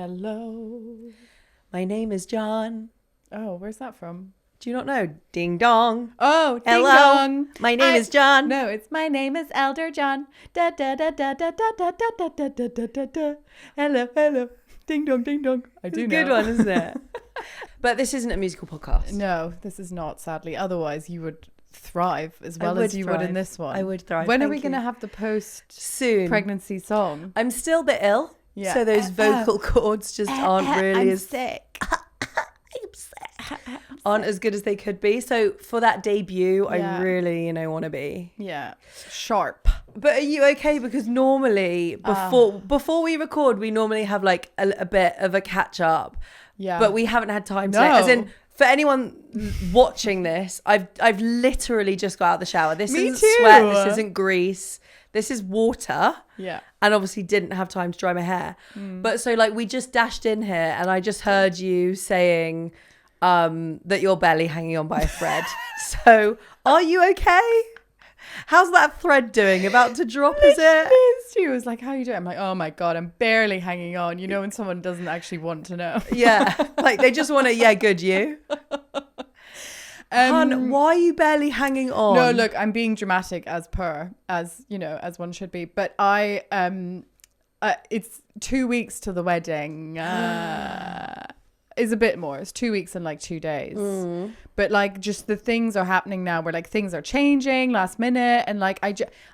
Hello. My name is John. Oh, where's that from? Do you not know? Ding dong. Oh, ding Hello. dong. My name is John. No, it's my name is Elder John. Da da da da da da da da da da da da da da. Hello, hello. Ding dong, ding dong. I do know. Good one, isn't it? But this isn't a musical podcast. No, this is not, sadly. Otherwise, you would thrive as well as you would in this one. I would thrive. When are we going to have the Soon. post-pregnancy song? I'm still a bit ill. Yeah. So those vocal cords just aren't really I'm sick. aren't as good as they could be. So for that debut, Yeah. I really, want to be. Yeah. Sharp. But are you okay? Because normally before we record, we normally have like a bit of a catch up. Yeah. But we haven't had time today. As in, for anyone watching this, I've literally just got out of the shower. This Me isn't too. sweat. This isn't grease. This is water. Yeah. And obviously didn't have time to dry my hair. But so like we just dashed in here and I just heard you saying that your belly hanging on by a thread. So are you okay? How's that thread doing? About to drop, is it? She was like, how are you doing? I'm like, oh my God, I'm barely hanging on. You know when someone doesn't actually want to know. Yeah. Like they just want to, yeah, good you. Hun, why are you barely hanging on? No, look, I'm being dramatic as one should be. But it's 2 weeks to the wedding. Is a bit more. It's 2 weeks and like 2 days. But like just the things are happening now where like things are changing last minute. And like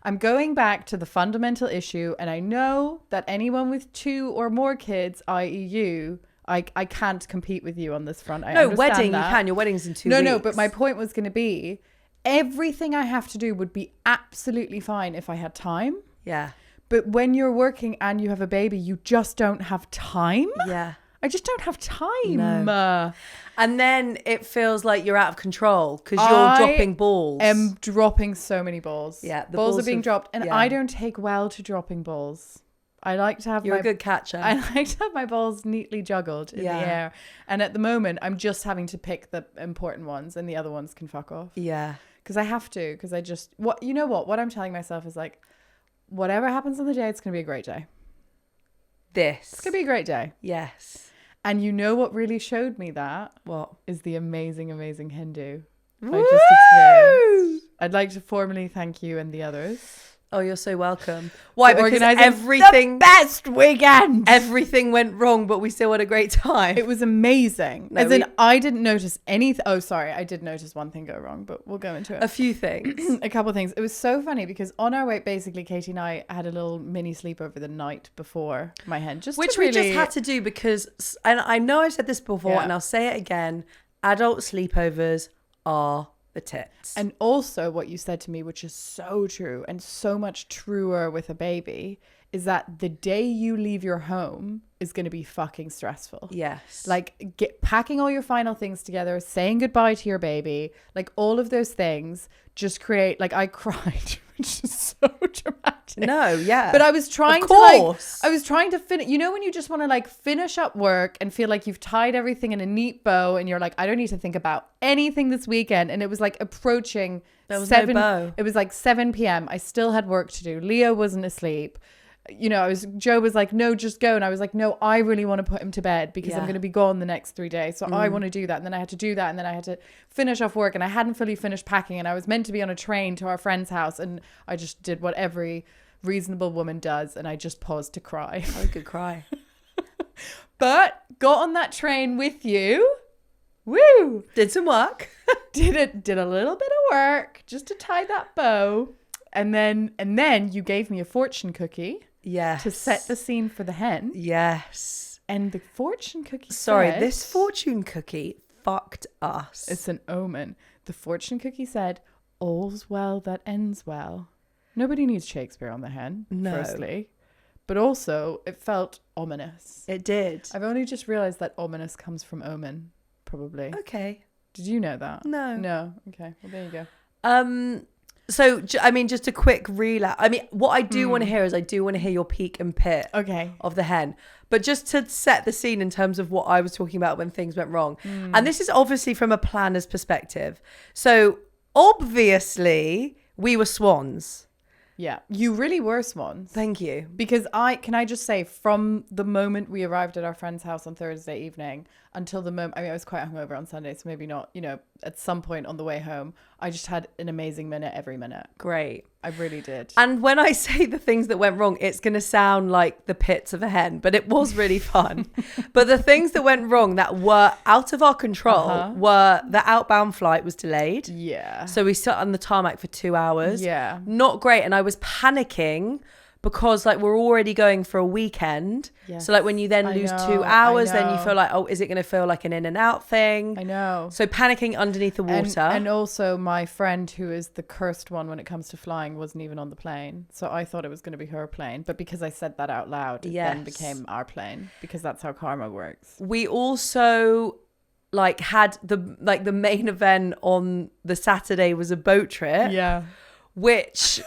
I'm going back to the fundamental issue. And I know that anyone with 2 or more kids, i.e. you, I can't compete with you on this front. No, wedding, that. You can. Your wedding's in 2 weeks. No, but my point was going to be everything I have to do would be absolutely fine if I had time. Yeah. But when you're working and you have a baby, you just don't have time. Yeah. I just don't have time. No. And then it feels like you're out of control because you're dropping balls. I'm dropping so many balls. Yeah. The balls are being dropped. And I don't take well to dropping balls. I like to have You're a good catcher. I like to have my balls neatly juggled in the air. And at the moment, I'm just having to pick the important ones and the other ones can fuck off. Yeah. Because I have to. Because I just... What I'm telling myself is like, whatever happens on the day, it's going to be a great day. It's going to be a great day. Yes. And you know what really showed me that? What? Is the amazing, amazing Hindu Woo! I just experienced. I'd like to formally thank you and the others. Oh, you're so welcome. Why? Because organising everything... the best weekend! Everything went wrong, but we still had a great time. It was amazing. No, I didn't notice anything. Oh, sorry. I did notice one thing go wrong, but we'll go into it. A few things. A couple of things. It was so funny because on our way, basically, Katie and I had a little mini sleepover the night before my hen. Which we just had to do because, and I know I've said this before and I'll say it again, adult sleepovers are the tits. And also what you said to me, which is so true and so much truer with a baby, is that the day you leave your home is going to be fucking stressful. Yes. Like packing all your final things together, saying goodbye to your baby, like all of those things just create, like I cried, which is so dramatic. No, yeah. But I was trying to finish, you know, when you just want to like finish up work and feel like you've tied everything in a neat bow and you're like, I don't need to think about anything this weekend. And it was like approaching there was 7, no bow. It was like 7 p.m. I still had work to do. Leo wasn't asleep. You know, Joe was like, no, just go. And I was like, no, I really want to put him to bed because I'm going to be gone the next 3 days. So I want to do that. And then I had to do that. And then I had to finish off work and I hadn't fully finished packing. And I was meant to be on a train to our friend's house. And I just did what every reasonable woman does. And I just paused to cry. I could cry. But got on that train with you. Woo! Did some work. Did a little bit of work just to tie that bow. And then you gave me a fortune cookie. Yes. To set the scene for the hen. Yes. And the fortune cookie said, this fortune cookie fucked us. It's an omen. The fortune cookie said, all's well that ends well. Nobody needs Shakespeare on the hen, firstly. But also, it felt ominous. It did. I've only just realized that ominous comes from omen, probably. Okay. Did you know that? No. Okay. Well, there you go. So, I mean, just a quick relapse. I mean, what I do want to hear is I do want to hear your peak and pit of the hen. But just to set the scene in terms of what I was talking about when things went wrong. And this is obviously from a planner's perspective. So, obviously, we were swans. Yeah. You really were swans. Thank you. Because can I just say, from the moment we arrived at our friend's house on Thursday evening until the moment, I mean, I was quite hungover on Sunday, so maybe not, at some point on the way home, I just had an amazing minute every minute. Great. I really did. And when I say the things that went wrong, it's going to sound like the pits of a hen, but it was really fun. But the things that went wrong that were out of our control were the outbound flight was delayed. Yeah. So we sat on the tarmac for 2 hours. Yeah. Not great. And I was panicking because like we're already going for a weekend. Yes. So like when you then lose 2 hours, then you feel like, oh, is it going to feel like an in and out thing? I know. So panicking underneath the water. And also my friend, who is the cursed one when it comes to flying, wasn't even on the plane. So I thought it was going to be her plane. But because I said that out loud, it then became our plane, because that's how karma works. We also like had the main event on the Saturday was a boat trip. Yeah. Which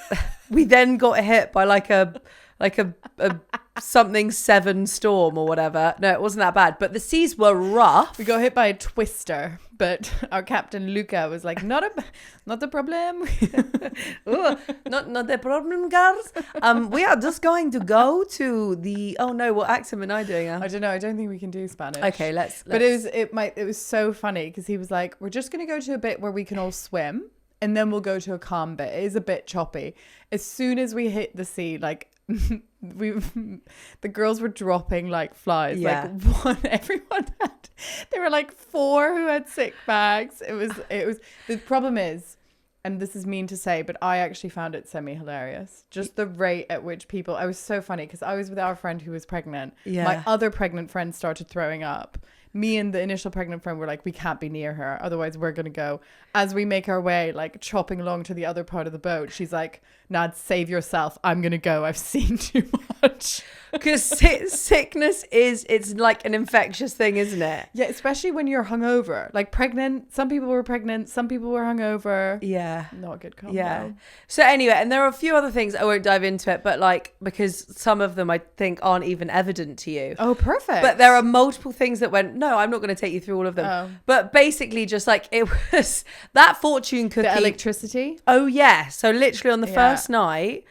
we then got hit by like a something 7 storm or whatever. No, it wasn't that bad, but the seas were rough. We got hit by a twister, but our captain Luca was like, not the problem. Ooh, not the problem, girls. We are just going to go to the. Oh no, what accent am I doing now? I don't know. I don't think we can do Spanish. Okay, let's. But it was so funny because he was like, we're just gonna go to a bit where we can all swim, and then we'll go to a calm bit. It is a bit choppy. As soon as we hit the sea, like the girls were dropping like flies. Yeah. Like everyone had. There were like 4 who had sick bags. It was. The problem is, and this is mean to say, but I actually found it semi-hilarious. Just the rate at which people. I was so funny because I was with our friend who was pregnant. Yeah. My other pregnant friend started throwing up. Me and the initial pregnant friend were like, we can't be near her, otherwise we're going to go. As we make our way, like chopping along to the other part of the boat, she's like, Nad, save yourself. I'm going to go. I've seen too much. Because sickness it's like an infectious thing, isn't it? Yeah, especially when you're hungover. Like pregnant, some people were pregnant, some people were hungover. Yeah. Not a good combo. Yeah. So anyway, and there are a few other things, I won't dive into it, but like, because some of them I think aren't even evident to you. Oh, perfect. But there are multiple things that went, no, I'm not going to take you through all of them. Oh. But basically just like, it was that fortune cookie. The electricity? Oh yeah. So literally on the first night,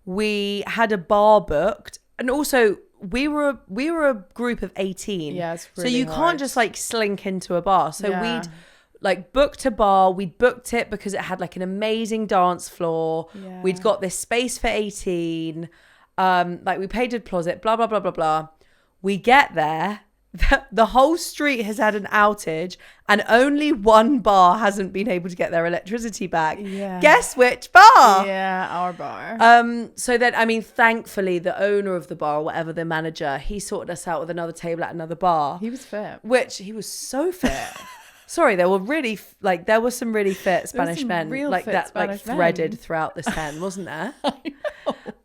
we had a bar booked. And also, we were a group of 18. Yeah, it's really so you hard. can't just like slink into a bar. So we'd like booked a bar. We'd booked it because it had like an amazing dance floor. Yeah. We'd got this space for 18. Like we paid a deposit, blah, blah, blah, blah, blah. We get there. The whole street has had an outage and only one bar hasn't been able to get their electricity back. Yeah. Guess which bar? Yeah, our bar. So then, I mean, thankfully, the owner of the bar, whatever the manager, he sorted us out with another table at another bar. He was fit. Which he was so fit. Sorry, there were some really fit Spanish men like that, like threaded throughout this pen, wasn't there? I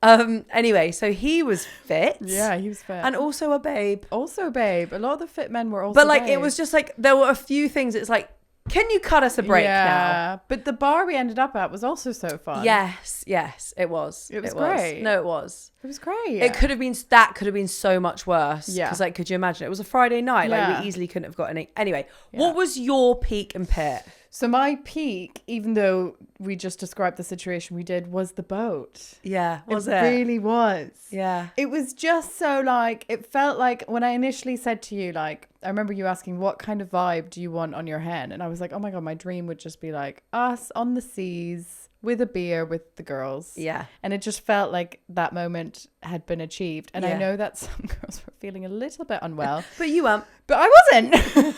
know. Anyway, so he was fit. Yeah, he was fit. And also a babe. Also a babe. A lot of the fit men were also But like, babe. it was just like, there were a few things. It's like, can you cut us a break now? But the bar we ended up at was also so fun. Yes, it was. It was great. No, it was. It was great. It could have been so much worse. Yeah. Because like, could you imagine? It was a Friday night. Like we easily couldn't have got any. Anyway, what was your peak and pit? So my peak, even though we just described the situation we did, was the boat. Yeah, was it? It really was. Yeah. It was just so like, it felt like when I initially said to you, like, I remember you asking, what kind of vibe do you want on your hen? And I was like, oh my God, my dream would just be like us on the seas with a beer with the girls. Yeah. And it just felt like that moment had been achieved. And I know that some girls were feeling a little bit unwell. But you weren't. But I wasn't.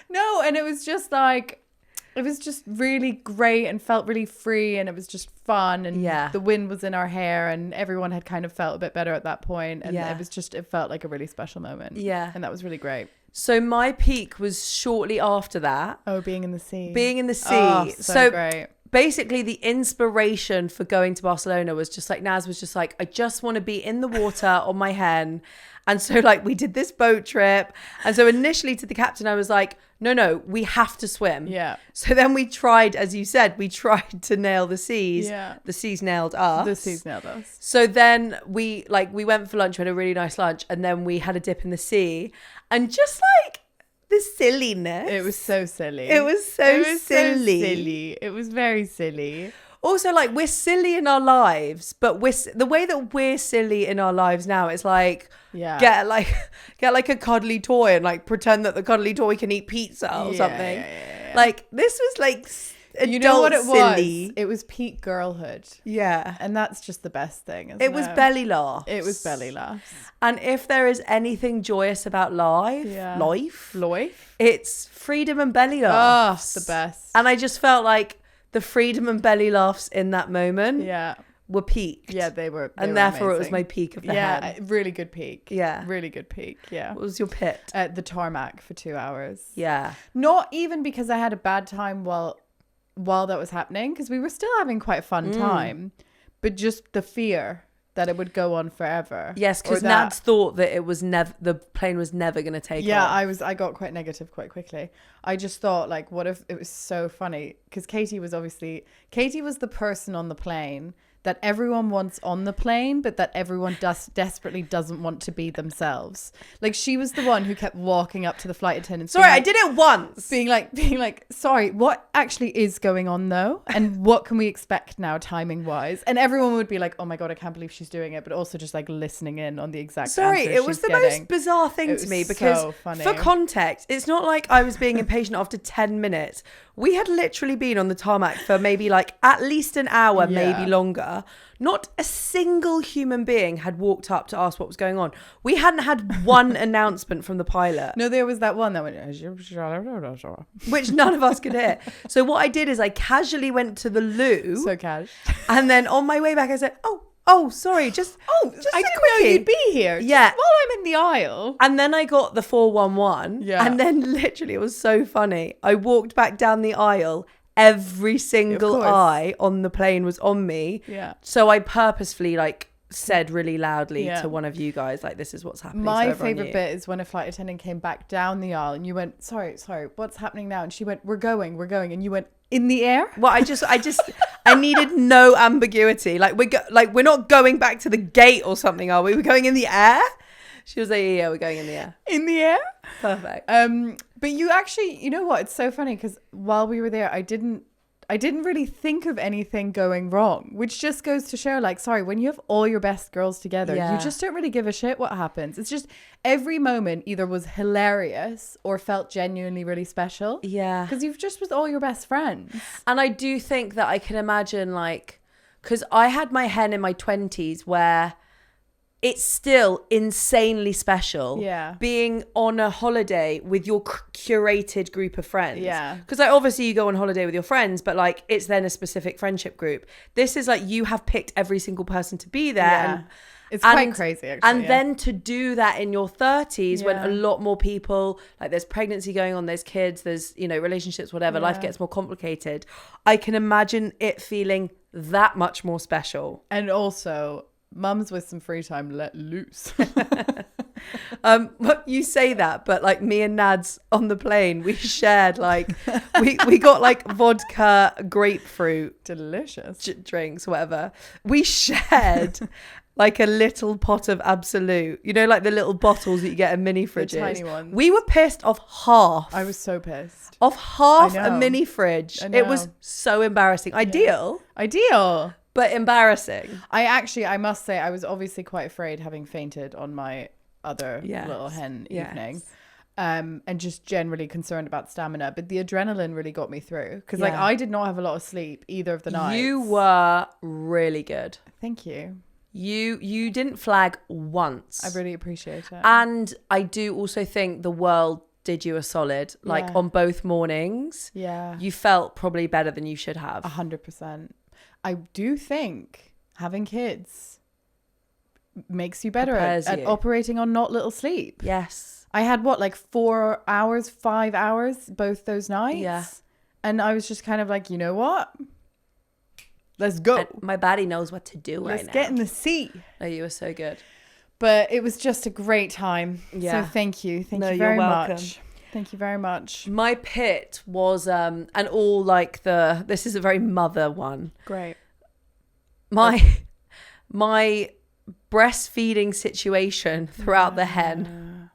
No, and it was just like, it was just really great and felt really free, and it was just fun, and the wind was in our hair, and everyone had kind of felt a bit better at that point, and it felt like a really special moment. Yeah. And that was really great. So my peak was shortly after that. Oh, being in the sea. Oh, so great. Basically, the inspiration for going to Barcelona was just like, Naz was just like, I just want to be in the water on my hen. And so like we did this boat trip. And so initially to the captain, I was like, no, we have to swim. Yeah. So then we tried, as you said, we tried to nail the seas. Yeah. The seas nailed us. The seas nailed us. So then we went for lunch, we had a really nice lunch, and then we had a dip in the sea. And just like the silliness. It was so silly. It was so silly. It was very silly. Also, like, we're silly in our lives, but the way that we're silly in our lives now is like, get like a cuddly toy and like pretend that the cuddly toy can eat pizza or something. Like, this was like you know what it silly. was? It was peak girlhood. Yeah. And that's just the best thing, isn't it was belly laughs. It was belly laughs. And if there is anything joyous about life, it's freedom and belly laughs. Oh, the best. And I just felt like the freedom and belly laughs in that moment were peaked. Yeah, they were. And therefore it was my peak of the hen. Yeah, really good peak. Yeah. Really good peak, yeah. What was your pit? The tarmac for 2 hours. Yeah. Not even because I had a bad time while that was happening, because we were still having quite a fun time, but just the fear that it would go on forever. Yes, because Nads thought that it was the plane was never going to take off. Yeah, I got quite negative quite quickly. I just thought, like, what if it was so funny? Because Katie was the person on the plane that everyone wants on the plane, but that everyone desperately doesn't want to be themselves. Like, she was the one who kept walking up to the flight attendant. Sorry, I did it once. Being like, sorry, what actually is going on though? And what can we expect now timing wise? And everyone would be like, oh my God, I can't believe she's doing it. But also just like listening in on the exact Sorry, answers it was the most bizarre thing to me because so funny. For context, it's not like I was being impatient after 10 minutes. We had literally been on the tarmac for maybe like at least an hour, maybe longer. Not a single human being had walked up to ask what was going on. We hadn't had one announcement from the pilot. No, there was that one that went, which none of us could hear. So what I did is I casually went to the loo. So cash. And then on my way back, I said, oh, sorry, just I didn't know you'd be here. Yeah. Just while I'm in the aisle. And then I got the 411. Yeah. And then literally, it was so funny. I walked back down the aisle. Every single eye on the plane was on me. Yeah. So I purposefully like said really loudly to one of you guys, like, this is what's happening. My favorite bit is when a flight attendant came back down the aisle and you went, sorry, what's happening now? And she went, we're going. And you went, in the air? Well, I needed no ambiguity. Like, we're not going back to the gate or something, are we? We're going in the air? She was like, yeah, we're going in the air. In the air? Perfect. But you actually, you know what? It's so funny because while we were there, I didn't really think of anything going wrong, which just goes to show, like, sorry, when you have all your best girls together, you just don't really give a shit what happens. It's just every moment either was hilarious or felt genuinely really special. Yeah. Because you've just with all your best friends. And I do think that I can imagine, like, because I had my hen in my 20s where it's still insanely special being on a holiday with your curated group of friends. Yeah. Because like, obviously you go on holiday with your friends, but like it's then a specific friendship group. This is like you have picked every single person to be there. Yeah. It's quite crazy, actually. And then to do that in your 30s when a lot more people, like there's pregnancy going on, there's kids, there's, you know, relationships, whatever, life gets more complicated. I can imagine it feeling that much more special. And also, mums with some free time let loose. But you say that, but like me and Nads on the plane, we shared like we got like vodka, grapefruit, delicious drinks, whatever. We shared like a little pot of Absolute, you know, like the little bottles that you get in mini fridges. The tiny ones. We were pissed off half. I was so pissed. Off half a mini fridge. It was so embarrassing. Ideal, but embarrassing. I must say, I was obviously quite afraid, having fainted on my other little hen evening, and just generally concerned about stamina. But the adrenaline really got me through because like I did not have a lot of sleep either of the nights. You were really good. Thank you. You didn't flag once. I really appreciate it. And I do also think the world did you a solid. Like on both mornings. Yeah. You felt probably better than you should have. 100%. I do think having kids makes you better at operating on not little sleep. Yes. I had like 4 hours, 5 hours, both those nights. Yeah. And I was just kind of like, you know what? Let's go. My body knows what to do right now. Let's get in the sea. Oh, you were so good. But it was just a great time. Yeah. So thank you. Thank you very welcome. much. Thank you very much. My pit was, and all like this is a very mother one. Great. My breastfeeding situation throughout the hen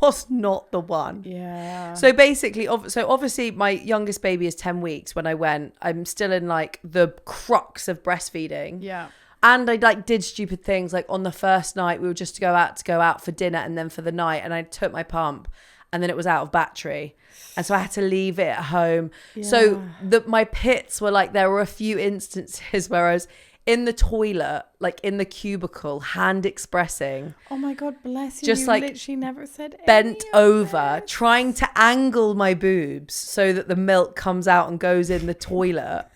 was not the one. Yeah. So basically, obviously my youngest baby is 10 weeks when I went. I'm still in like the crux of breastfeeding. Yeah. And I like did stupid things. Like on the first night, we were just to go out for dinner and then for the night. And I took my pump and then it was out of battery. And so I had to leave it at home. Yeah. So my pits were like, there were a few instances where I was in the toilet, like in the cubicle, hand expressing. Oh my God, bless you. Just you like literally never said bent any of over, this. trying to angle my boobs so that the milk comes out and goes in the toilet.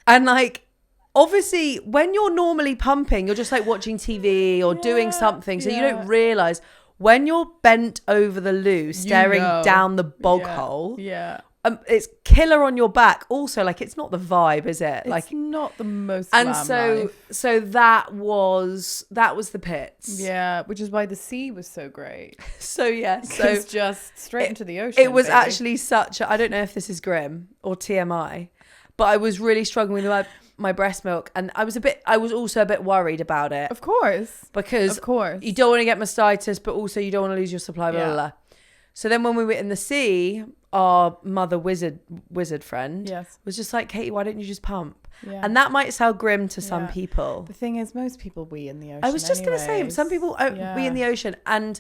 And like, obviously, when you're normally pumping, you're just like watching TV or doing something. So you don't realize when you're bent over the loo, staring down the bog hole. Yeah. It's killer on your back. Also, like, it's not the vibe, is it? It's like, not the most and glam life. so that was the pits. Yeah, which is why the sea was so great. So yeah, so It's just straight into the ocean. it was baby. actually such a, I don't know if this is grim or TMI, but I was really struggling with my breast milk, and I was also a bit worried about it. Of course. Because Of course. you don't want to get mastitis, but also you don't want to lose your supply, blah, blah, blah. So then when we were in the sea, our mother wizard friend was just like, Katie, why don't you just pump? Yeah. And that might sound grim to some people. The thing is, most people wee in the ocean. I was just going to say, anyways. some people wee in the ocean. And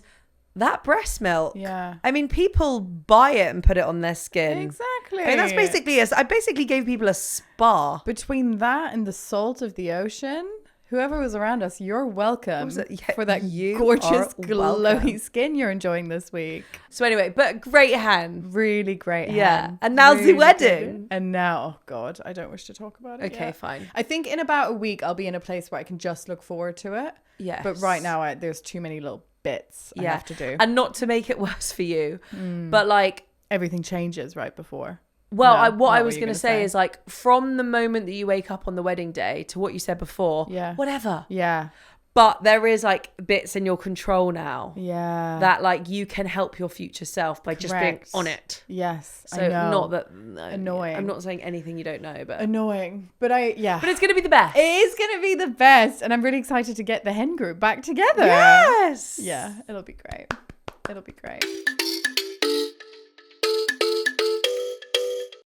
that breast milk, Yeah. I mean, people buy it and put it on their skin. Exactly. I mean, that's basically I basically gave people a spa. Between that and the salt of the ocean, whoever was around us, you're welcome for that gorgeous, glowy skin you're enjoying this week. So anyway, but great hand. Really great. Yeah. hand. And now's the Really wedding. good. And now, oh God, I don't wish to talk about it. Okay, yet. fine. I think in about a week, I'll be in a place where I can just look forward to it. Yes. But right now, there's too many little bits I have to do. And not to make it worse for you, but like, everything changes right before. well, No, what I not was you're going to say is like, from the moment that you wake up on the wedding day to what you said before, whatever. Yeah. But there is like bits in your control now Yeah. that like you can help your future self by just being Correct. on it. Yes. So I know. not that no, Annoying. I'm not saying anything you don't know, but Annoying. But but it's going to be the best. it is going to be the best. And I'm really excited to get the hen group back together. Yes. Yeah. It'll be great. It'll be great.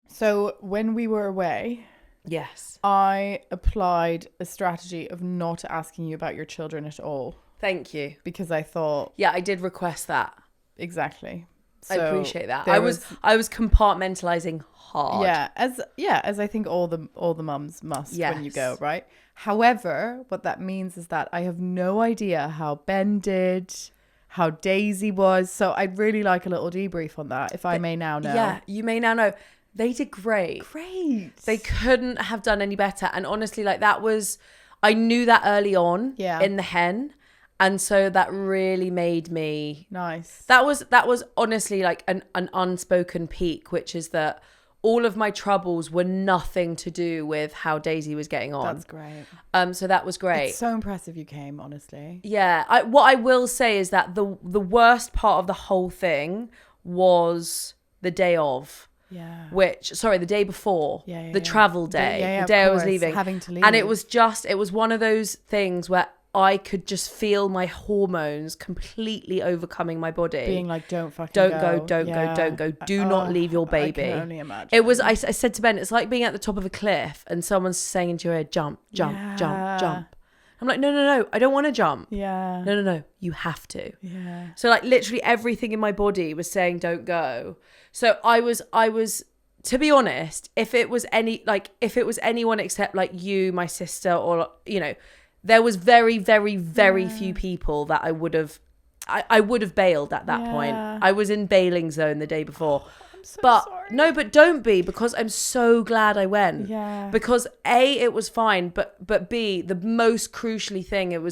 So when we were away, Yes. I applied a strategy of not asking you about your children at all Thank you. because I thought Yeah, I did request that. exactly. I So appreciate that. there I was compartmentalizing hard. as I think all the mums must when you go, Yes. right? However, what that means is that I have no idea how Ben did, how Daisy was. So I'd really like a little debrief on that, if I may now know. Yeah, you may now know. They did great. Great. They couldn't have done any better. And honestly, like I knew that early on in the hen. And so that really made me Nice. That was honestly like an unspoken peak, which is that all of my troubles were nothing to do with how Daisy was getting on. That's great. So that was great. It's so impressive you came, honestly. Yeah. What I will say is that the worst part of the whole thing was the day of. Yeah. The day before, the travel day, the day I was leaving, having to leave. and it was one of those things where I could just feel my hormones completely overcoming my body, being like, don't go, don't go, do not leave your baby. I can only imagine. It was, I said to Ben, it's like being at the top of a cliff and someone's saying into your ear, jump, jump, jump, jump. I'm like, no, I don't want to jump. Yeah. No, you have to. Yeah. So like literally everything in my body was saying don't go. So I was, to be honest, if it was anyone except like you, my sister, or, you know, there was very, very, very few people that I would have bailed at that point. I was in bailing zone the day before. So but sorry. no, but don't be, because I'm so glad I went. Yeah. Because A, it was fine, but B, the most crucially thing, it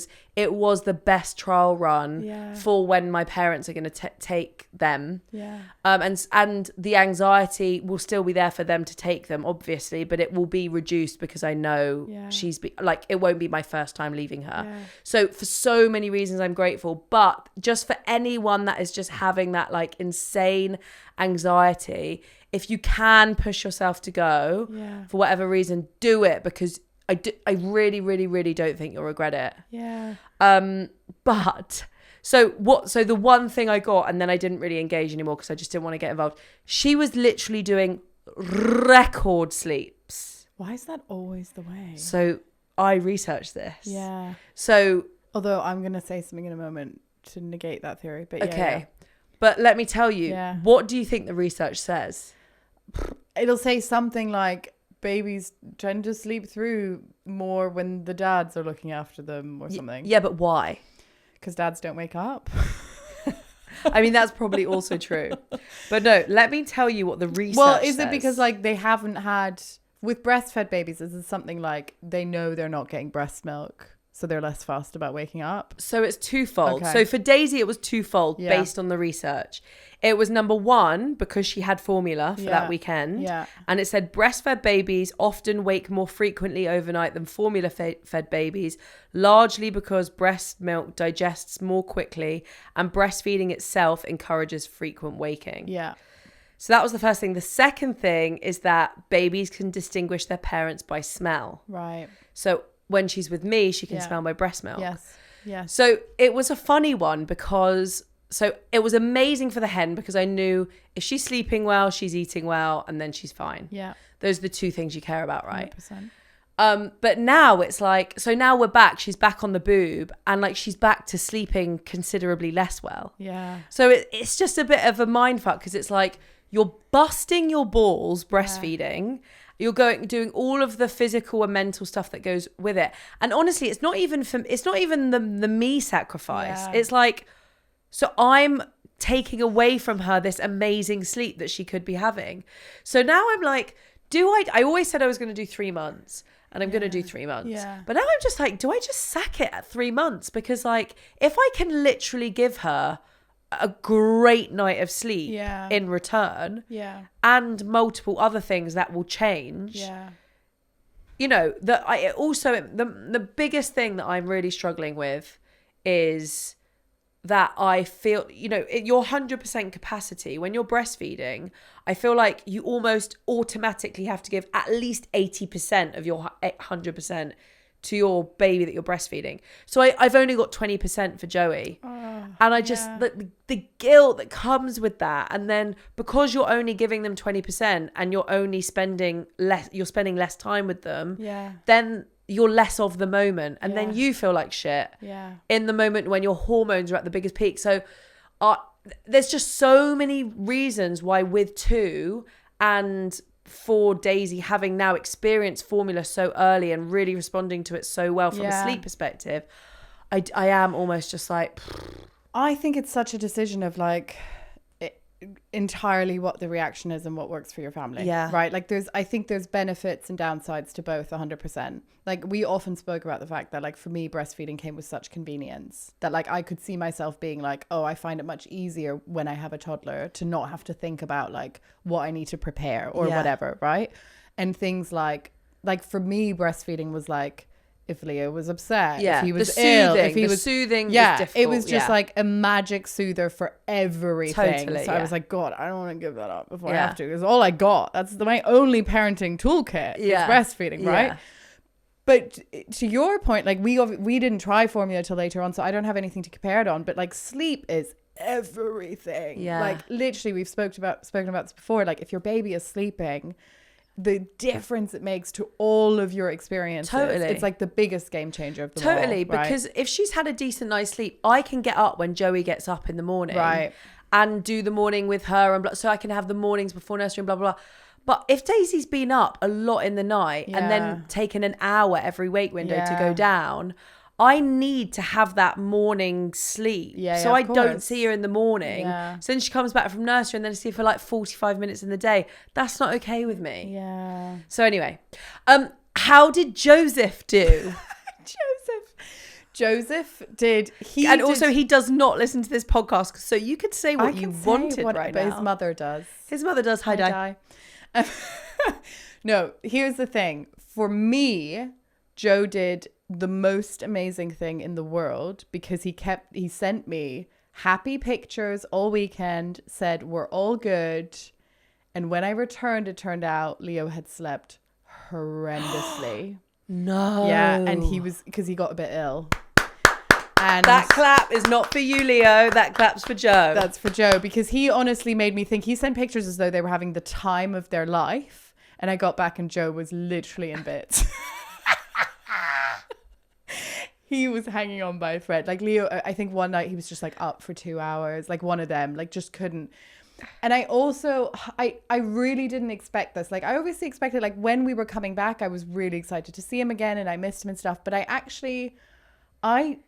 was the best trial run for when my parents are going to take them. Yeah. And the anxiety will still be there for them to take them, obviously, but it will be reduced because I know it won't be my first time leaving her. Yeah. So for so many reasons, I'm grateful. But just for anyone that is just having that like insane anxiety, if you can push yourself to go for whatever reason, do it, because I really, really, really don't think you'll regret it. Yeah. But So the one thing I got, and then I didn't really engage anymore because I just didn't want to get involved. She was literally doing record sleeps. Why is that always the way? So I researched this. Yeah. So, although I'm going to say something in a moment to negate that theory, but okay. But let me tell you, what do you think the research says? It'll say something like babies tend to sleep through more when the dads are looking after them or something. Yeah, but why? Because dads don't wake up. I mean, that's probably also true. But no, let me tell you what the research says. It because like they haven't had, with breastfed babies, is it something like they know they're not getting breast milk, so they're less fast about waking up? So it's twofold. Okay. So for Daisy, it was twofold based on the research. It was number one, because she had formula for that weekend. Yeah. And it said breastfed babies often wake more frequently overnight than formula fed babies, largely because breast milk digests more quickly and breastfeeding itself encourages frequent waking. Yeah. So that was the first thing. The second thing is that babies can distinguish their parents by smell. Right. So when she's with me, she can smell my breast milk. Yes. Yes. So it was a funny one because, so it was amazing for the hen because I knew if she's sleeping well, she's eating well, and then she's fine. Yeah. Those are the two things you care about, right? 100%. But now it's like, so now we're back, she's back on the boob and like she's back to sleeping considerably less well. Yeah. So it's just a bit of a mindfuck because it's like you're busting your balls breastfeeding. You're doing all of the physical and mental stuff that goes with it. And honestly, it's not even the me sacrifice. Yeah. It's like, so I'm taking away from her this amazing sleep that she could be having. So now I'm like, I always said I was going to do 3 months and I'm going to do 3 months. Yeah. But now I'm just like, do I just sack it at 3 months? Because like, if I can literally give her a great night of sleep in return and multiple other things that will change, you know, that I also, the biggest thing that I'm really struggling with is that I feel, you know, your 100% capacity when you're breastfeeding, I feel like you almost automatically have to give at least 80% of your 100% to your baby that you're breastfeeding. So I've only got 20% for Joey. And I just, the guilt that comes with that. And then because you're only giving them 20% and you're only spending less time with them, then you're less of the moment. And then you feel like shit in the moment when your hormones are at the biggest peak. So there's just so many reasons why with 2 and for Daisy having now experienced formula so early and really responding to it so well from a sleep perspective, I am almost just like, I think it's such a decision of like entirely what the reaction is and what works for your family. Right. Like I think there's benefits and downsides to both 100%. Like we often spoke about the fact that like for me, breastfeeding came with such convenience that like I could see myself being like, oh, I find it much easier when I have a toddler to not have to think about like what I need to prepare or whatever. Right. And things like for me, breastfeeding was like, if Leo was upset, if he was ill, if he was soothing, was difficult. It was just like a magic soother for everything. Totally, so I was like, God, I don't want to give that up before I have to. It's all I got. That's my only parenting toolkit is breastfeeding, right? But to your point, like we didn't try formula till later on, so I don't have anything to compare it on. But like sleep is everything. Yeah. Like literally, we've spoken about this before. Like if your baby is sleeping, the difference it makes to all of your experiences. Totally. It's like the biggest game changer of them all, right? Because if she's had a decent night's sleep, I can get up when Joey gets up in the morning. Right. And do the morning with her, and so I can have the mornings before nursery and blah, blah, blah. But if Daisy's been up a lot in the night and then taken an hour every wake window to go down, I need to have that morning sleep. So I don't see her in the morning. So then she comes back from nursery and then I see her for like 45 minutes in the day. That's not okay with me. Yeah. So anyway, how did Joseph do? Joseph did. Also, he does not listen to this podcast, so you could say what you wanted right now. But his mother does. His mother does. Hi, Di. No, here's the thing. For me, Joe did the most amazing thing in the world because he sent me happy pictures all weekend, said we're all good, and when I returned it turned out Leo had slept horrendously. No. Yeah, and he was, because he got a bit ill, And that clap is not for you, Leo. That clap's for Joe. That's for Joe, because he honestly made me think. He sent pictures as though they were having the time of their life. And I got back and Joe was literally in bits. He was hanging on by a thread. Like Leo, I think one night he was just like up for 2 hours. Like one of them, like just couldn't. And I also, I really didn't expect this. Like I obviously expected, like when we were coming back, I was really excited to see him again and I missed him and stuff. But I actually, I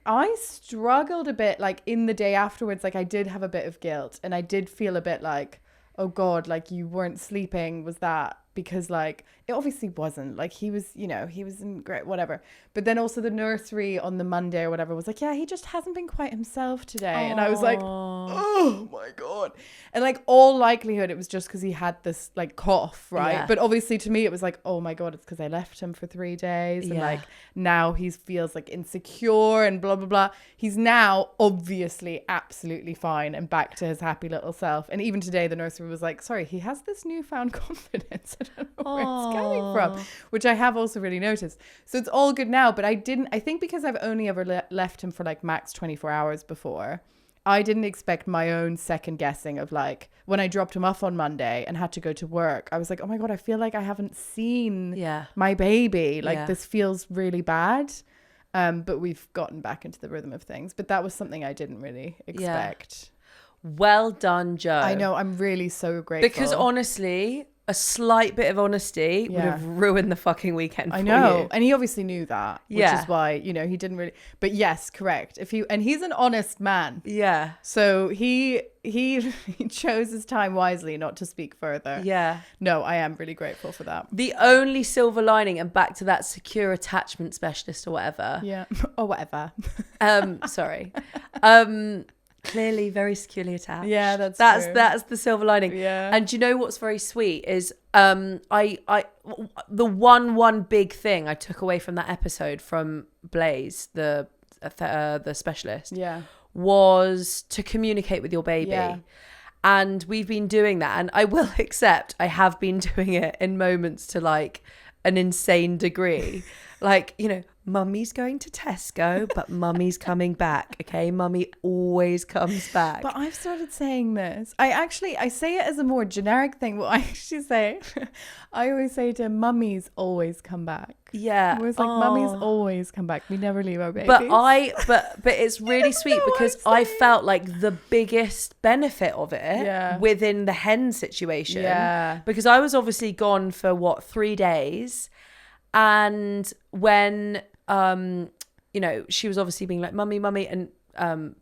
struggled a bit, like in the day afterwards. Like I did have a bit of guilt and I did feel a bit like, oh God, like you weren't sleeping. Was that because like, it obviously wasn't. Like he was, you know, he was in great, whatever. But then also the nursery on the Monday or whatever was like, yeah, he just hasn't been quite himself today. Aww. And I was like, oh my God. And like all likelihood, it was just because he had this like cough, right? Yeah. But obviously to me, it was like, oh my God, it's because I left him for 3 days. And like now he feels like insecure and blah, blah, blah. He's now obviously absolutely fine and back to his happy little self. And even today, the nursery was like, sorry, he has this newfound confidence. I don't know where it's coming from, which I have also really noticed. So it's all good now, but I think because I've only ever left him for like max 24 hours before, I didn't expect my own second guessing of like when I dropped him off on Monday and had to go to work, I was like, oh my God, I feel like I haven't seen my baby. Like this feels really bad. But we've gotten back into the rhythm of things. But that was something I didn't really expect. Well done, Joe. I know. I'm really so grateful. Because honestly, a slight bit of honesty would have ruined the fucking weekend for you. And he obviously knew that, which is why, you know, he didn't really, but yes, correct. And he's an honest man. Yeah. So he chose his time wisely not to speak further. Yeah. No, I am really grateful for that. The only silver lining, and back to that secure attachment specialist or whatever. Yeah. Or whatever. Sorry. Clearly very securely attached. Yeah, that's true. That's the silver lining. Yeah. And do you know what's very sweet is the one big thing I took away from that episode from Blaze, the specialist, was to communicate with your baby. Yeah. And we've been doing that, and I will accept I have been doing it in moments to like an insane degree. Like, you know, mummy's going to Tesco, but mummy's coming back. Okay, mummy always comes back. But I've started saying this. I say it as a more generic thing. What I actually say, I always say to him, mummies always come back. Yeah, it was like mummies always come back. We never leave our babies. But it's really sweet because I felt like the biggest benefit of it within the hen situation. Yeah, because I was obviously gone for 3 days. And when, you know, she was obviously being like, mummy, and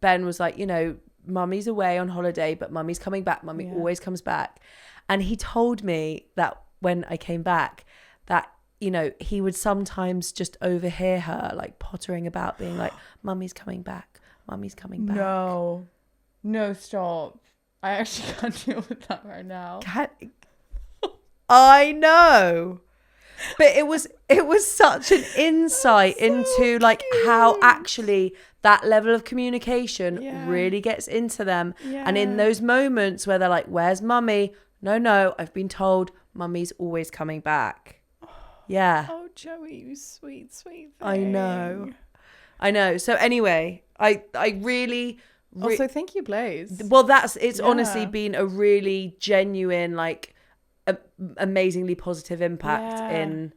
Ben was like, you know, mummy's away on holiday, but mummy's coming back. Mummy always comes back. And he told me that when I came back, that, you know, he would sometimes just overhear her like pottering about being like, mummy's coming back. Mummy's coming back. No, stop. I actually can't deal with that right now. I know. But it was such an insight into like how actually that level of communication really gets into them. Yeah. And in those moments where they're like, where's mummy? No, I've been told mummy's always coming back. Yeah. Oh, Joey, you sweet thing. I know. So anyway, I really... Also, thank you, Blaze. Well, it's honestly been a really genuine, like, amazingly positive impact in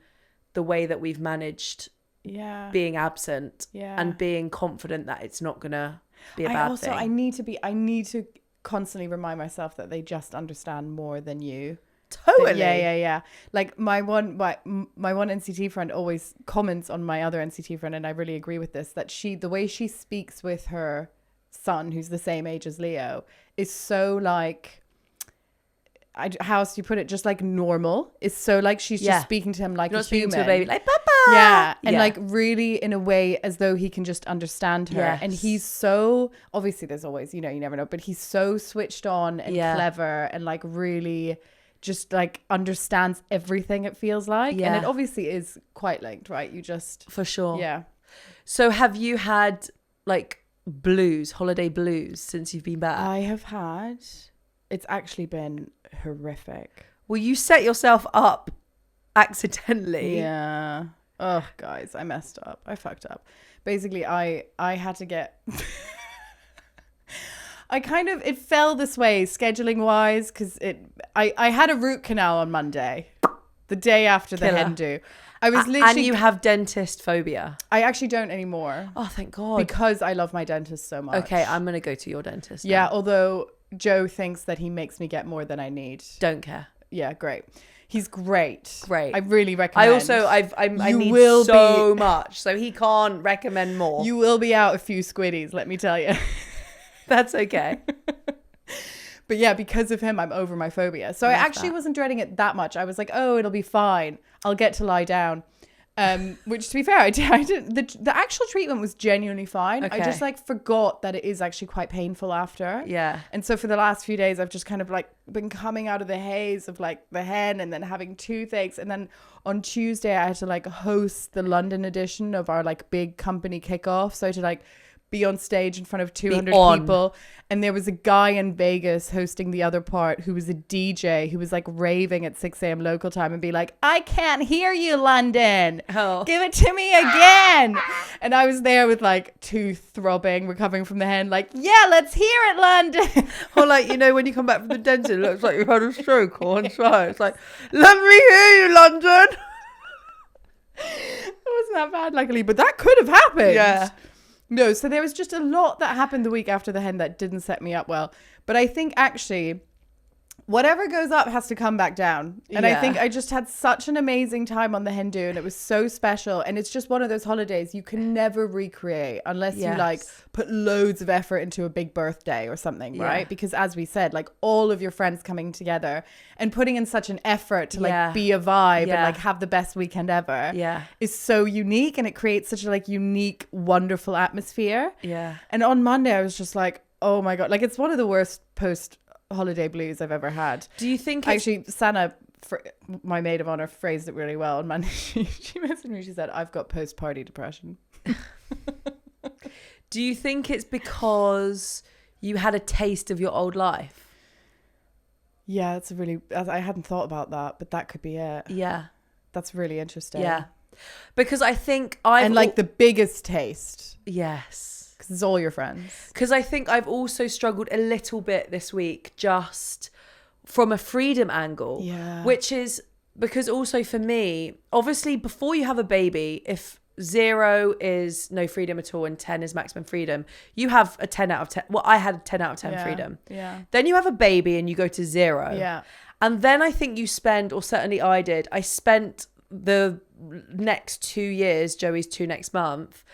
the way that we've managed being absent and being confident that it's not gonna be a bad thing. I need to constantly remind myself that they just understand more than you. Totally. Yeah. Like my one NCT friend always comments on my other NCT friend, and I really agree with this, that the way she speaks with her son, who's the same age as Leo, is so like, how else do you put it? Just like normal. It's so like she's just speaking to him like a human. To a baby like Papa. Yeah, and like really in a way as though he can just understand her. Yes. And he's so, obviously there's always, you know, you never know, but he's so switched on and clever and like really just like understands everything, it feels like. And it obviously is quite linked, right? You just... For sure. Yeah. So have you had like holiday blues since you've been back? I have had. It's actually been horrific. Well, you set yourself up accidentally. Yeah. Oh, guys, I messed up. I fucked up. basically I had to get it fell this way scheduling wise because I had a root canal on Monday, the day after the hen do. I was literally, and you have dentist phobia. I actually don't anymore. Oh, thank God. Because I love my dentist so much. Okay, I'm going to go to your dentist now. Yeah, although Joe thinks that he makes me get more than I need. Don't care. Yeah, great. He's great. Great. I really recommend. I also, I need so much, so he can't recommend more. You will be out a few squiddies, let me tell you. That's okay. But yeah, because of him, I'm over my phobia. So I actually wasn't dreading it that much. I was like, oh, it'll be fine. I'll get to lie down. Which, to be fair, I didn't. The actual treatment was genuinely fine. Okay. I just like forgot that it is actually quite painful after. Yeah. And so for the last few days, I've just kind of like been coming out of the haze of like the hen and then having toothaches. And then on Tuesday, I had to like host the London edition of our like big company kickoff. So to like be on stage in front of 200 people, and there was a guy in Vegas hosting the other part who was a DJ who was like raving at 6 a.m. local time and be like, I can't hear you, London. Give it to me again. And I was there with like tooth throbbing, recovering from the hen, like, yeah, let's hear it, London. Or like, you know, when you come back from the dentist, it looks like you've had a stroke or on side. It's like, let me hear you, London. It wasn't that bad, luckily, but that could have happened. Yeah. No, so there was just a lot that happened the week after the hen that didn't set me up well. But I think actually whatever goes up has to come back down. And I think I just had such an amazing time on the hen do, and it was so special. And it's just one of those holidays you can never recreate unless you like put loads of effort into a big birthday or something, right? Because as we said, like all of your friends coming together and putting in such an effort to like be a vibe and like have the best weekend ever is so unique, and it creates such a like unique, wonderful atmosphere. Yeah. And on Monday I was just like, oh my God, like it's one of the worst post holiday blues I've ever had. Do you think actually Sana, my maid of honor, phrased it really well on Monday? She messaged me, she said, I've got post-party depression. Do you think it's because you had a taste of your old life? Yeah, that's I hadn't thought about that, but that could be it. Yeah, that's really interesting. Yeah, because I think the biggest taste. Yes. Because it's all your friends. Because I think I've also struggled a little bit this week just from a freedom angle. Yeah. Which is because also for me, obviously before you have a baby, if 0 is no freedom at all and 10 is maximum freedom, you have a 10 out of 10. Well, I had a 10 out of 10 freedom. Yeah. Then you have a baby and you go to 0. Yeah. And then I think you spend, or certainly I did, I spent the next 2 years, Joey's 2 next month,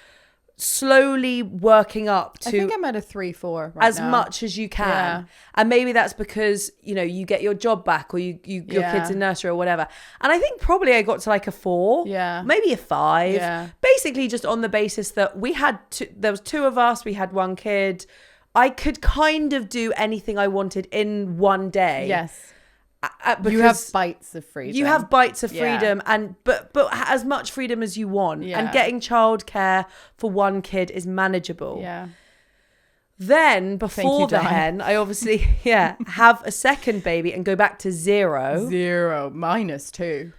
slowly working up to, I think I'm at a 3-4 right as now. Much as you can. And maybe that's because, you know, you get your job back or your kids in nursery or whatever. And I think probably I got to like a 4, maybe a 5, basically just on the basis that we had there was 2 of us, we had 1 kid. I could kind of do anything I wanted in one day. Yes. Because you have bites of freedom. You have bites of freedom, and but as much freedom as you want. And getting childcare for 1 kid is manageable. Yeah. Then before the hen, I obviously have a second baby and go back to 0. 0 -2.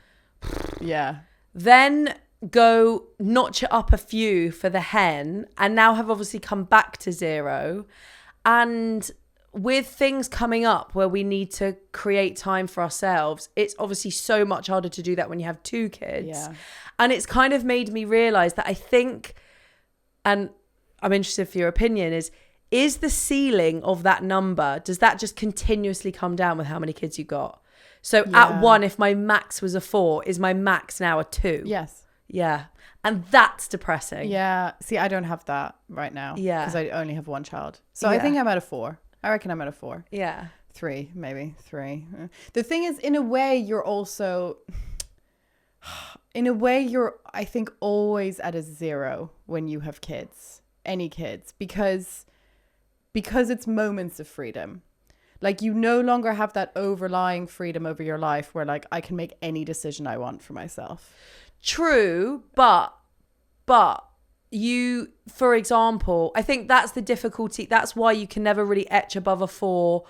Yeah. Then go notch it up a few for the hen, and now have obviously come back to 0. And with things coming up where we need to create time for ourselves, it's obviously so much harder to do that when you have 2 kids. Yeah. And it's kind of made me realize that I think, and I'm interested for your opinion, is the ceiling of that number, does that just continuously come down with how many kids you got? So at 1, if my max was a 4, is my max now a 2? Yes. Yeah. And that's depressing. Yeah. See, I don't have that right now. Yeah. Because I only have 1 child. So I think I'm at a 4. I reckon I'm at a 4. Yeah. 3, maybe 3. The thing is, in a way, you're also, I think, always at a 0 when you have kids, any kids, because it's moments of freedom. Like, you no longer have that overlying freedom over your life where, like, I can make any decision I want for myself. True, but you, for example, I think that's the difficulty. That's why you can never really etch above a 4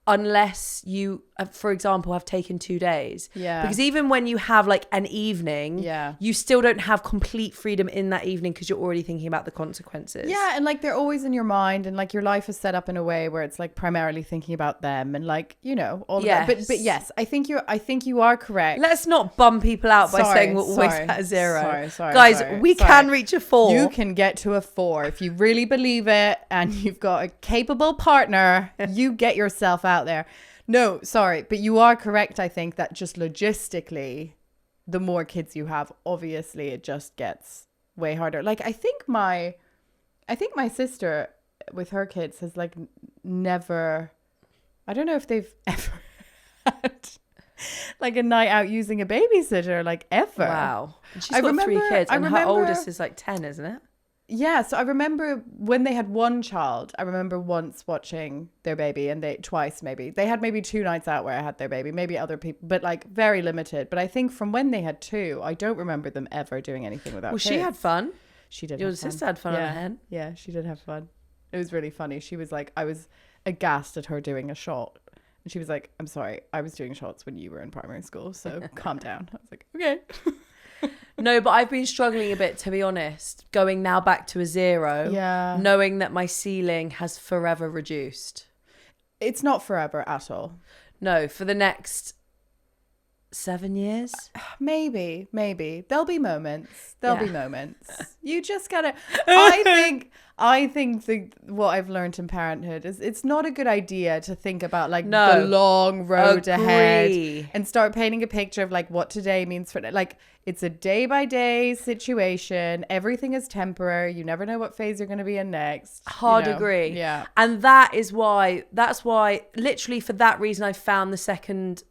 unless you for example, have taken 2 days. Yeah. Because even when you have like an evening, you still don't have complete freedom in that evening because you're already thinking about the consequences. Yeah, and like they're always in your mind, and like your life is set up in a way where it's like primarily thinking about them, and like, you know, all of that. But yes, I think you are correct. Let's not bum people out by saying we're always at a 0. Guys, we can reach a 4. You can get to a 4 if you really believe it, and you've got a capable partner. You get yourself out there. No, sorry, but you are correct. I think that just logistically, the more kids you have, obviously it just gets way harder. Like I think my sister with her kids has like never, I don't know if they've ever had like a night out using a babysitter, like ever. Wow. And she's got 3 kids, and her oldest is like 10, isn't it? Yeah, so I remember when they had one child, I remember once watching their baby, and twice maybe. They had maybe 2 nights out where I had their baby, maybe other people, but like very limited. But I think from when they had 2, I don't remember them ever doing anything without kids. She had fun. She did. Your sister had fun on her head. Yeah, she did have fun. It was really funny. She was like, I was aghast at her doing a shot. And she was like, I'm sorry, I was doing shots when you were in primary school, so calm down. I was like, okay. No, but I've been struggling a bit, to be honest, going now back to a 0, knowing that my ceiling has forever reduced. It's not forever at all. No, for the next 7 years? Maybe. There'll be moments. There'll be moments. You just gotta, I think what I've learned in parenthood is it's not a good idea to think about like the long road ahead and start painting a picture of like what today means for like it's a day by day situation. Everything is temporary. You never know what phase you're going to be in next. Hard agree. Yeah. And that's why literally for that reason I found the second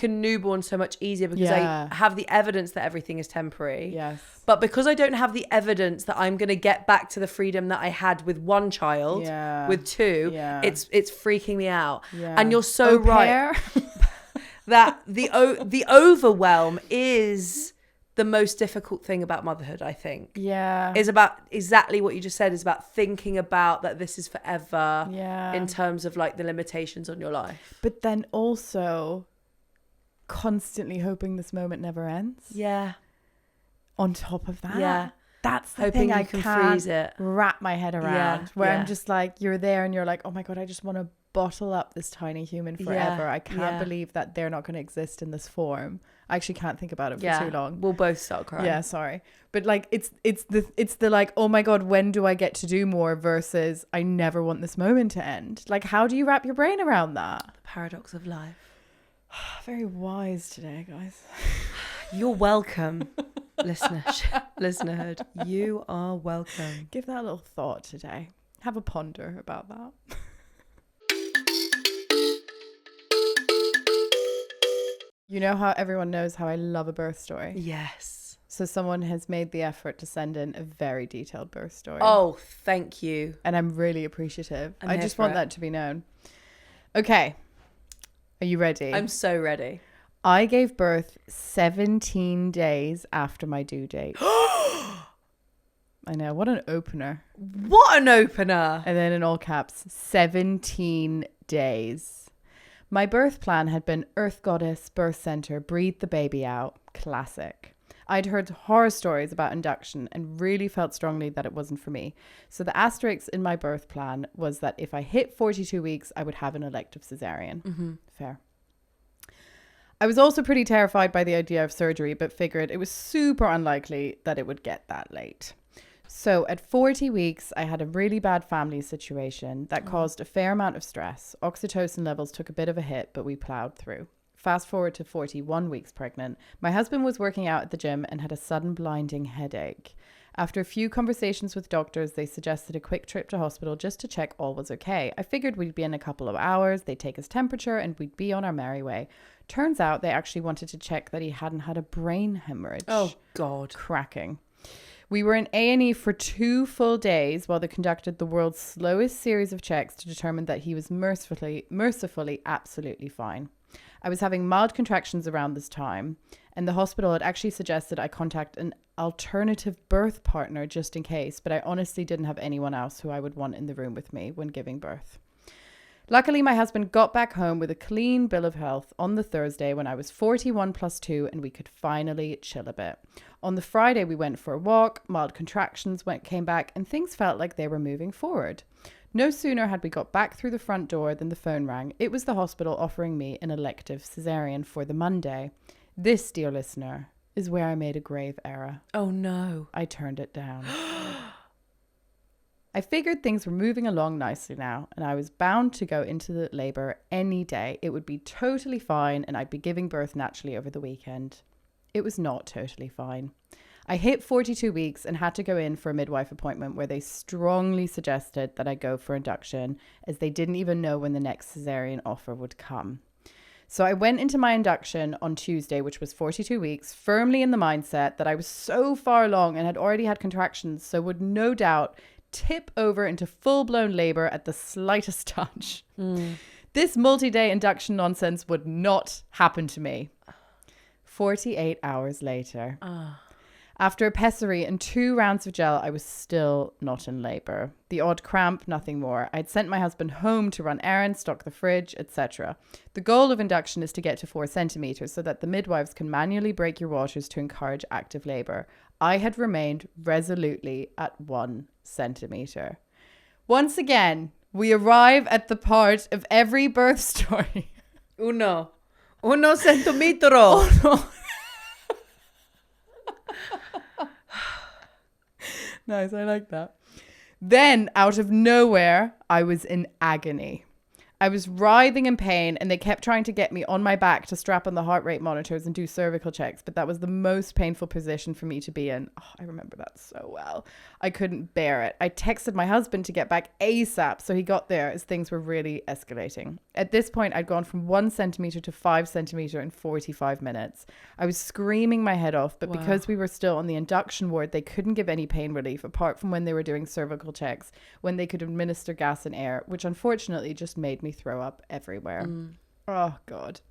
newborn so much easier, because I have the evidence that everything is temporary. Yes. But because I don't have the evidence that I'm going to get back to the freedom that I had with one child, with 2, it's freaking me out. Yeah. And you're so right that the overwhelm is the most difficult thing about motherhood, I think. Yeah. Is about exactly what you just said, is about thinking about that this is forever in terms of like the limitations on your life. But then also constantly hoping this moment never ends. Yeah. On top of that. Yeah. That's the hoping thing I can can't freeze it. Wrap my head around. Where I'm just like, you're there and you're like, oh my God, I just want to bottle up this tiny human forever. I can't believe that they're not going to exist in this form. I actually can't think about it for too long. We'll both start crying. Yeah, sorry. But like it's the like, oh my God, when do I get to do more, versus I never want this moment to end. Like, how do you wrap your brain around that? The paradox of life. Very wise today, guys. You're welcome. Listenerhood, you are welcome. Give that a little thought today. Have a ponder about that. You know how everyone knows how I love a birth story? Yes. So someone has made the effort to send in a very detailed birth story. Oh, thank you. And I'm really appreciative. I just want that to be known. Okay. Are you ready? I'm so ready. I gave birth 17 days after my due date. I know. What an opener. What an opener. And then in all caps, 17 days. My birth plan had been Earth Goddess, birth center, breathe the baby out. Classic. I'd heard horror stories about induction and really felt strongly that it wasn't for me. So the asterisk in my birth plan was that if I hit 42 weeks, I would have an elective cesarean. Mm-hmm. Fair. I was also pretty terrified by the idea of surgery, but figured it was super unlikely that it would get that late. So at 40 weeks, I had a really bad family situation that caused a fair amount of stress. Oxytocin levels took a bit of a hit, but we plowed through. Fast forward to 41 weeks pregnant. My husband was working out at the gym and had a sudden blinding headache. After a few conversations with doctors, they suggested a quick trip to hospital just to check all was okay. I figured we'd be in a couple of hours, they'd take his temperature, and we'd be on our merry way. Turns out they actually wanted to check that he hadn't had a brain hemorrhage. Oh, God. Cracking. We were in A&E for 2 full days while they conducted the world's slowest series of checks to determine that he was mercifully absolutely fine. I was having mild contractions around this time, and the hospital had actually suggested I contact an alternative birth partner just in case, but I honestly didn't have anyone else who I would want in the room with me when giving birth. Luckily, my husband got back home with a clean bill of health on the Thursday when I was 41 plus 2 and we could finally chill a bit. On the Friday, we went for a walk, mild contractions came back, and things felt like they were moving forward. No sooner had we got back through the front door than the phone rang. It was the hospital offering me an elective cesarean for the Monday. This, dear listener, is where I made a grave error. Oh no. I turned it down. I figured things were moving along nicely now, and I was bound to go into the labour any day. It would be totally fine, and I'd be giving birth naturally over the weekend. It was not totally fine. I hit 42 weeks and had to go in for a midwife appointment where they strongly suggested that I go for induction, as they didn't even know when the next cesarean offer would come. So I went into my induction on Tuesday, which was 42 weeks, firmly in the mindset that I was so far along and had already had contractions, so would no doubt tip over into full-blown labour at the slightest touch. This multi-day induction nonsense would not happen to me. 48 hours later. After a pessary and 2 rounds of gel, I was still not in labour. The odd cramp, nothing more. I'd sent my husband home to run errands, stock the fridge, etc. The goal of induction is to get to 4 centimetres so that the midwives can manually break your waters to encourage active labour. I had remained resolutely at 1 centimetre. Once again, we arrive at the part of every birth story. Uno centimetro. Oh, no. Nice, I like that. Then, out of nowhere, I was in agony. I was writhing in pain and they kept trying to get me on my back to strap on the heart rate monitors and do cervical checks, but that was the most painful position for me to be in. Oh, I remember that so well. I couldn't bear it. I texted my husband to get back ASAP, so he got there as things were really escalating. At this point, I'd gone from 1 centimetre to 5 centimetre in 45 minutes. I was screaming my head off, but because we were still on the induction ward, they couldn't give any pain relief apart from when they were doing cervical checks, when they could administer gas and air, which unfortunately just made me throw up everywhere. Oh God.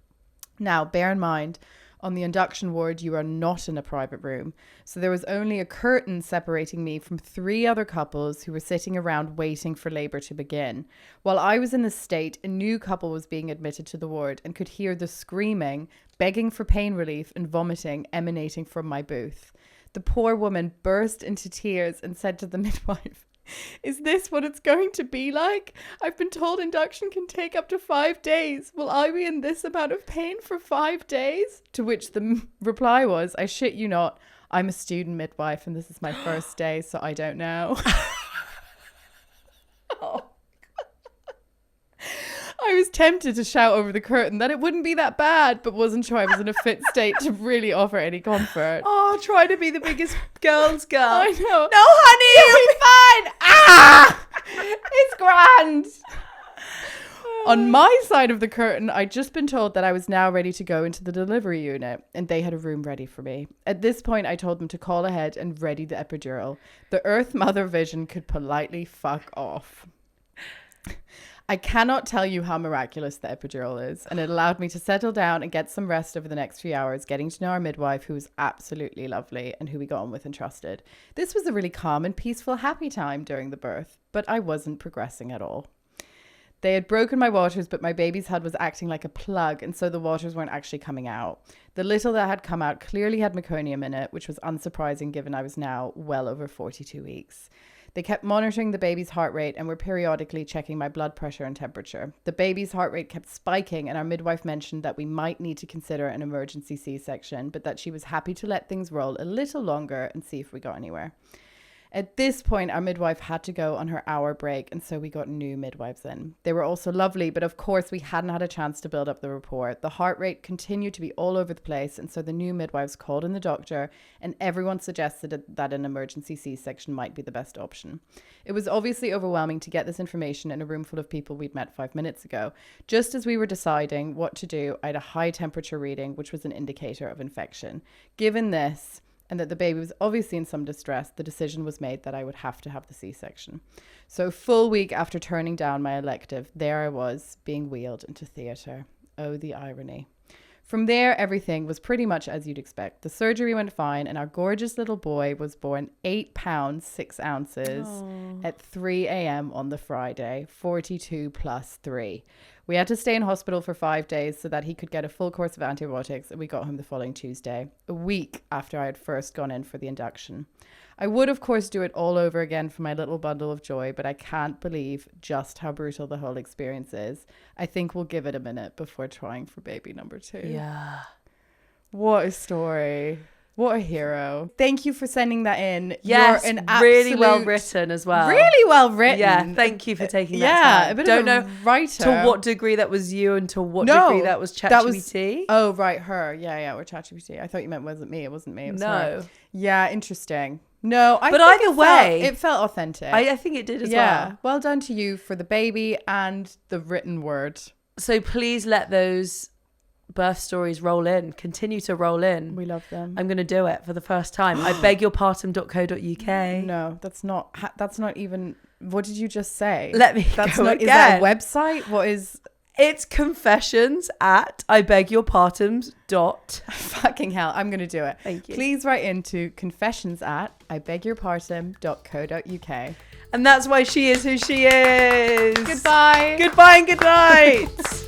Now bear in mind, on the induction ward you are not in a private room, so there was only a curtain separating me from 3 other couples who were sitting around waiting for labour to begin. While I was in this state, a new couple was being admitted to the ward and could hear the screaming, begging for pain relief and vomiting emanating from my booth. The poor woman burst into tears and said to the midwife, "Is this what it's going to be like? I've been told induction can take up to 5 days. Will I be in this amount of pain for 5 days?" To which the reply was, "I shit you not, I'm a student midwife and this is my first day, so I don't know." Oh. I was tempted to shout over the curtain that it wouldn't be that bad, but wasn't sure I was in a fit state to really offer any comfort. Oh, try to be the biggest girl's girl. I know. No, honey, You'll be fine. It's grand. On my side of the curtain, I'd just been told that I was now ready to go into the delivery unit and they had a room ready for me. At this point, I told them to call ahead and ready the epidural. The Earth Mother vision could politely fuck off. I cannot tell you how miraculous the epidural is, and it allowed me to settle down and get some rest over the next few hours, getting to know our midwife, who was absolutely lovely and who we got on with and trusted. This was a really calm and peaceful, happy time during the birth, but I wasn't progressing at all. They had broken my waters, but my baby's head was acting like a plug, and so the waters weren't actually coming out. The little that had come out clearly had meconium in it, which was unsurprising given I was now well over 42 weeks. They kept monitoring the baby's heart rate and were periodically checking my blood pressure and temperature. The baby's heart rate kept spiking, and our midwife mentioned that we might need to consider an emergency C-section, but that she was happy to let things roll a little longer and see if we got anywhere. At this point, our midwife had to go on her hour break, and so we got new midwives in. They were also lovely, but of course we hadn't had a chance to build up the rapport. The heart rate continued to be all over the place, and so the new midwives called in the doctor, and everyone suggested that an emergency C-section might be the best option. It was obviously overwhelming to get this information in a room full of people we'd met 5 minutes ago. Just as we were deciding what to do, I had a high temperature reading, which was an indicator of infection. Given this, and that the baby was obviously in some distress, the decision was made that I would have to have the C-section. So a full week after turning down my elective, there I was, being wheeled into theatre. Oh, the irony. From there, everything was pretty much as you'd expect. The surgery went fine, and our gorgeous little boy was born 8 pounds 6 ounces at 3 a.m. on the Friday, 42 plus 3. We had to stay in hospital for 5 days so that he could get a full course of antibiotics, and we got home the following Tuesday, a week after I had first gone in for the induction. I would, of course, do it all over again for my little bundle of joy, but I can't believe just how brutal the whole experience is. I think we'll give it a minute before trying for baby number 2. Yeah. What a story. What a hero. Thank you for sending that in. Yes, You're an really well written as well. Really well written. Yeah, thank you for taking that Yeah, time. a bit Don't of a know writer. to what degree that was you and to what degree that was ChatGPT. Oh, right, her. Yeah, or ChatGPT. I thought you meant wasn't me. It wasn't me. It was her. Yeah, interesting. No, but either way, it felt authentic. I think it did as well. Well done to you for the baby and the written word. So please let those birth stories roll in. Continue to roll in. We love them. I'm going to do it for the first time. I beg your pardon.co.uk. No, that's not even. What did you just say? Let me go again. Is that a website? What is? It's confessions at I beg your pardon. Fucking hell, I'm going to do it. Thank you. Please write into confessions at I beg your pardon.co.uk. And that's why she is who she is. Goodbye. Goodbye and good night.